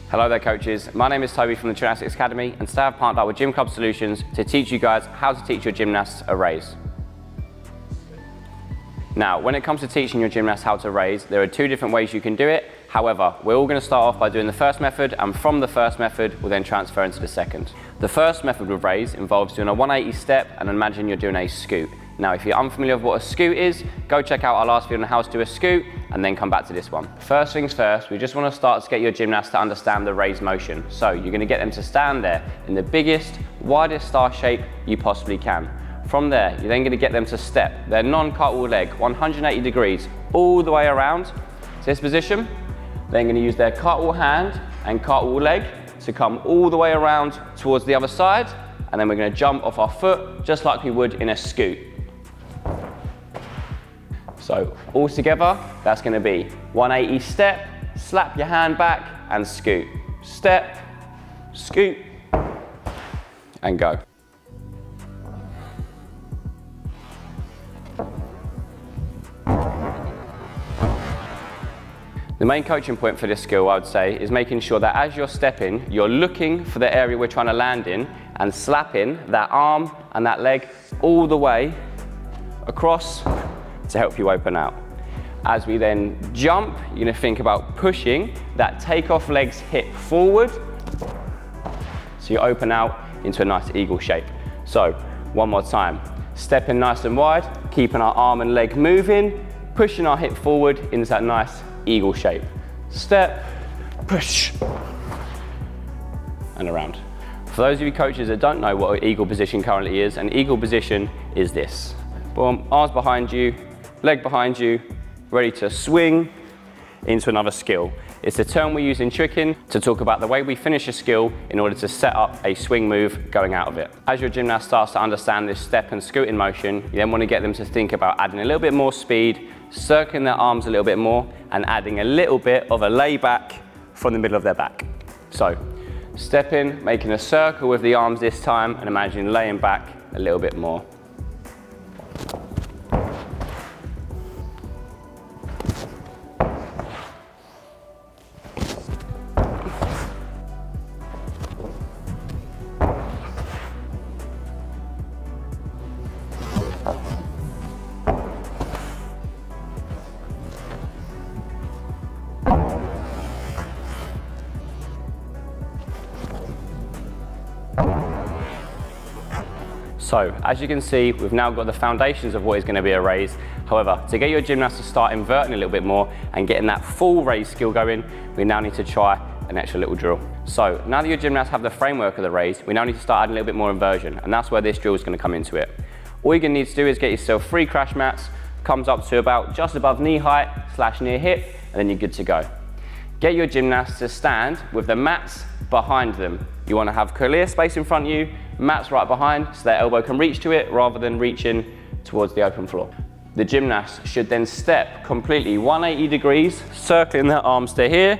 Hello there coaches, my name is Toby from the Gymnastics Academy and today I've partnered up with Gym Club Solutions to teach you guys how to teach your gymnasts a raise. Now, when it comes to teaching your gymnasts how to raise, there are two different ways you can do it. However, we're all going to start off by doing the first method, and from the first method, we'll then transfer into the second. The first method with raise involves doing a 180 step and imagine you're doing a scoot. Now, if you're unfamiliar with what a scoot is, go check out our last video on how to do a scoot and then come back to this one. First things first, we just want to start to get your gymnasts to understand the raise motion. So you're going to get them to stand there in the biggest, widest star shape you possibly can. From there, you're then going to get them to step their non-cartwheel leg 180 degrees all the way around to this position. Then going to use their cartwheel hand and cartwheel leg to come all the way around towards the other side, and then we're going to jump off our foot just like we would in a scoot. So all together, that's going to be 180 step, slap your hand back and scoot. Step, scoot, and go. The main coaching point for this skill, I would say, is making sure that as you're stepping, you're looking for the area we're trying to land in and slapping that arm and that leg all the way across to help you open out. As we then jump, you're going to think about pushing that takeoff leg's hip forward so you open out into a nice eagle shape. So one more time, stepping nice and wide, keeping our arm and leg moving, pushing our hip forward into that nice eagle shape. Step, push, and around. For those of you coaches that don't know what an eagle position currently is, an eagle position is this. Boom, arms behind you, leg behind you, ready to swing into another skill. It's a term we use in tricking to talk about the way we finish a skill in order to set up a swing move going out of it. As your gymnast starts to understand this step and scooting motion, you then want to get them to think about adding a little bit more speed, circling their arms a little bit more, and adding a little bit of a lay back from the middle of their back. So, step in, making a circle with the arms this time, and imagine laying back a little bit more. So, as you can see, we've now got the foundations of what is going to be a raise. However, to get your gymnast to start inverting a little bit more and getting that full raise skill going, we now need to try an extra little drill. So, now that your gymnasts have the framework of the raise, we now need to start adding a little bit more inversion, and that's where this drill is going to come into it. All you're going to need to do is get yourself 3 crash mats, comes up to about just above knee height / near hip, and then you're good to go. Get your gymnasts to stand with the mats behind them. You want to have clear space in front of you, mats right behind so their elbow can reach to it rather than reaching towards the open floor. The gymnast should then step completely 180 degrees, circling their arms to here,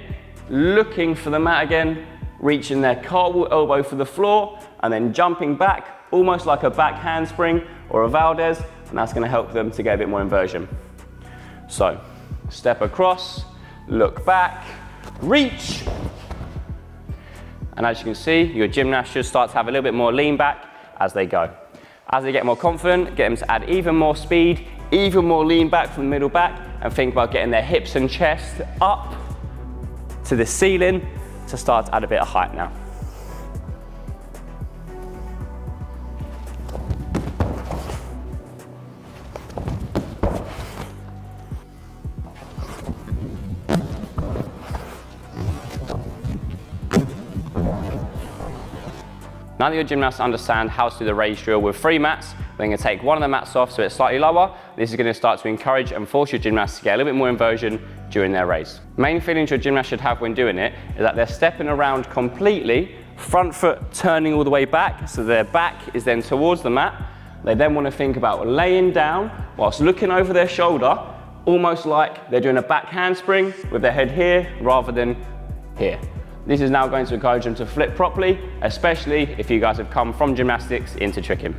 looking for the mat again, reaching their cartwheel elbow for the floor, and then jumping back almost like a back handspring or a Valdez, and that's going to help them to get a bit more inversion. So, step across, look back, reach, and as you can see, your gymnast should start to have a little bit more lean back as they go. As they get more confident, get them to add even more speed, even more lean back from the middle back, and think about getting their hips and chest up to the ceiling to start to add a bit of height now. Now that your gymnasts understand how to do the raise drill with 3 mats, we're going to take one of the mats off so it's slightly lower. This is going to start to encourage and force your gymnasts to get a little bit more inversion during their raise. Main feelings your gymnast should have when doing it is that they're stepping around completely, front foot turning all the way back, so their back is then towards the mat. They then want to think about laying down whilst looking over their shoulder, almost like they're doing a back handspring with their head here rather than here. This is now going to encourage them to flip properly, especially if you guys have come from gymnastics into tricking.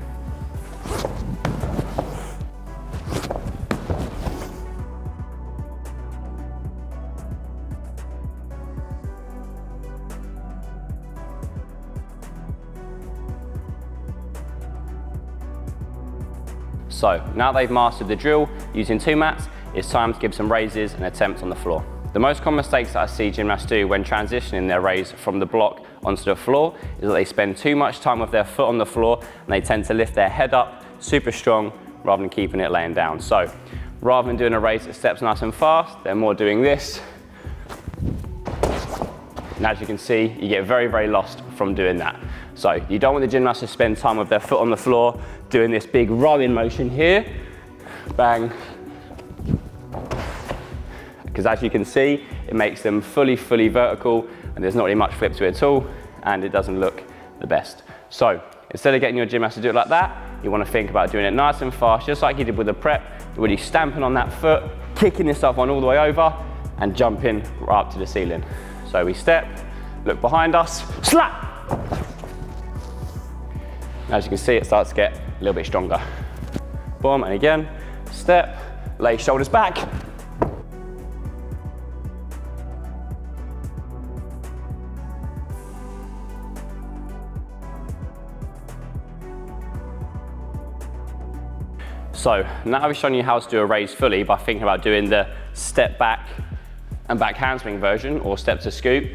So now they've mastered the drill using 2 mats, it's time to give some raises and attempts on the floor. The most common mistakes that I see gymnasts do when transitioning their raise from the block onto the floor is that they spend too much time with their foot on the floor and they tend to lift their head up super strong rather than keeping it laying down. So rather than doing a raise that steps nice and fast, they're more doing this. And as you can see, you get very, very lost from doing that. So you don't want the gymnast to spend time with their foot on the floor doing this big rowing motion here. Bang. Because as you can see, it makes them fully vertical and there's not really much flip to it at all and it doesn't look the best. So instead of getting your gymnast to do it like that, you want to think about doing it nice and fast, just like you did with the prep, really stamping on that foot, kicking yourself on all the way over and jumping right up to the ceiling. So we step, look behind us, slap! As you can see, it starts to get a little bit stronger. Boom, and again, step, lay shoulders back. So now I've shown you how to do a raise fully by thinking about doing the step back and back handswing version or step to scoop.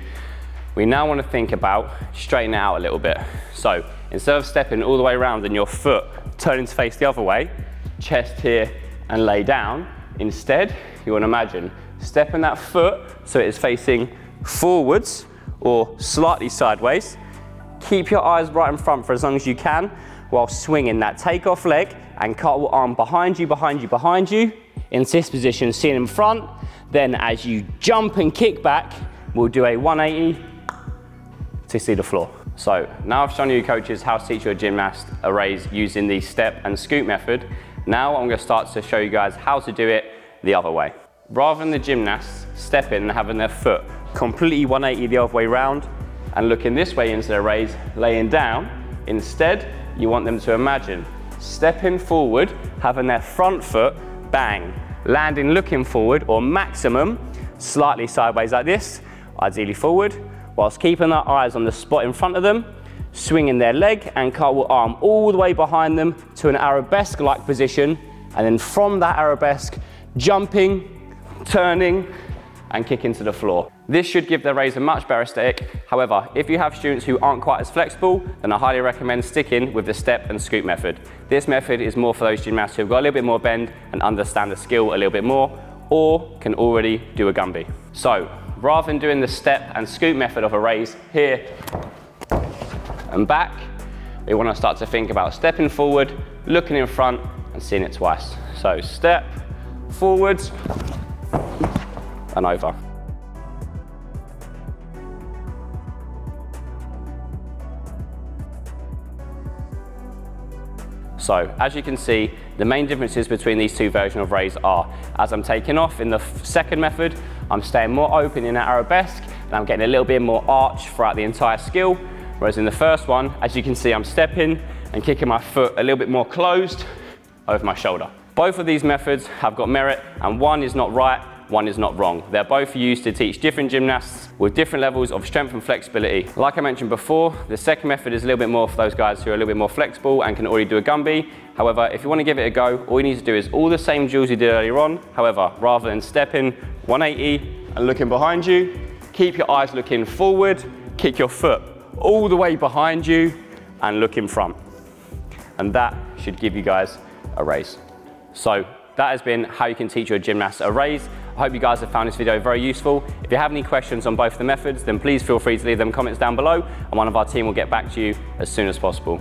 We now want to think about straightening it out a little bit. So instead of stepping all the way around and your foot turning to face the other way, chest here and lay down, instead you want to imagine stepping that foot so it is facing forwards or slightly sideways. Keep your eyes right in front for as long as you can while swinging that takeoff leg and cartwheel arm behind you, behind you, behind you. In this position, seeing in front. Then as you jump and kick back, we'll do a 180 to see the floor. So now I've shown you coaches how to teach your gymnast a raise using the step and scoop method. Now I'm going to start to show you guys how to do it the other way. Rather than the gymnasts stepping and having their foot completely 180 the other way round and looking this way into their raise, laying down, instead you want them to imagine stepping forward, having their front foot, bang, landing looking forward or maximum slightly sideways like this, ideally forward, whilst keeping their eyes on the spot in front of them, swinging their leg and cartwheel arm all the way behind them to an arabesque-like position, and then from that arabesque, jumping, turning, and kicking to the floor. This should give their raise a much better aesthetic. However, if you have students who aren't quite as flexible, then I highly recommend sticking with the step and scoop method. This method is more for those gymnasts who've got a little bit more bend and understand the skill a little bit more, or can already do a gumby. So, rather than doing the step and scoop method of a raise here and back, we want to start to think about stepping forward, looking in front, and seeing it twice. So, step, forwards, and over. So, as you can see, the main differences between these two versions of raise are, as I'm taking off in the second method, I'm staying more open in that arabesque, and I'm getting a little bit more arch throughout the entire skill, whereas in the first one, as you can see, I'm stepping and kicking my foot a little bit more closed over my shoulder. Both of these methods have got merit, and one is not right, one is not wrong. They're both used to teach different gymnasts with different levels of strength and flexibility. Like I mentioned before, the second method is a little bit more for those guys who are a little bit more flexible and can already do a gumby. However, if you want to give it a go, all you need to do is all the same drills you did earlier on. However, rather than stepping 180 and looking behind you, keep your eyes looking forward, kick your foot all the way behind you and look in front. And that should give you guys a raise. So that has been how you can teach your gymnasts a raise. I hope you guys have found this video very useful. If you have any questions on both of the methods, then please feel free to leave them comments down below and one of our team will get back to you as soon as possible.